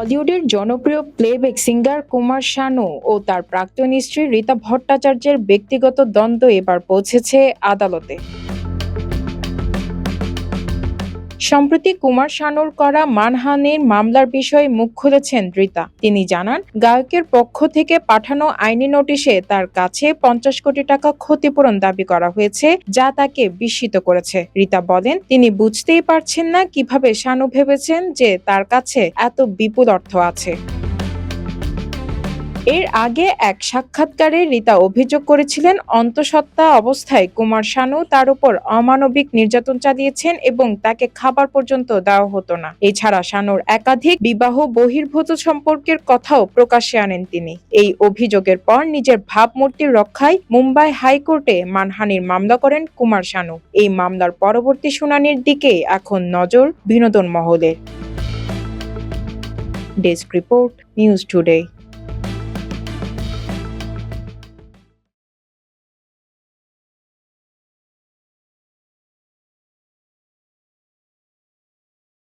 বলিউডের জনপ্রিয় playback singer Kumar Sanu ও তার প্রাক্তন স্ত্রী রীতা ভট্টাচার্যের ব্যক্তিগত দ্বন্দ্ব এবার পৌঁছেছে আদালতে। সম্প্রতি কুমার শানুর করা মানহানির মামলার বিষয়ে মুখ খুলেছেন রীতা। তিনি জানান, গায়কের পক্ষ থেকে পাঠানো আইনি নোটিশে তার কাছে 50 কোটি টাকা ক্ষতিপূরণ দাবি করা হয়েছে, যা তাকে বিস্মিত করেছে। রীতা বলেন, তিনি বুঝতেই পারছেন না কিভাবে শানু ভেবেছেন যে তার কাছে এত বিপুল অর্থ আছে। এর আগে এক সাক্ষাৎকারে রীতা অভিযোগ করেছিলেন, অন্তঃসত্ত্বা অবস্থায় কুমার শানু তার উপর অমানবিক নির্যাতন চালিয়েছেন এবং তাকে খাবার পর্যন্ত দেওয়া হতো না। এছাড়া শানুর একাধিক বিবাহ বহির্ভূত সম্পর্কের কথাও প্রকাশ্যে আনেন তিনি। এই অভিযোগের পর নিজের ভাবমূর্তির রক্ষায় মুম্বাই হাইকোর্টে মানহানির মামলা করেন কুমার শানু। এই মামলার পরবর্তী শুনানির দিকে এখন নজর বিনোদন মহলের। Desk report, news today.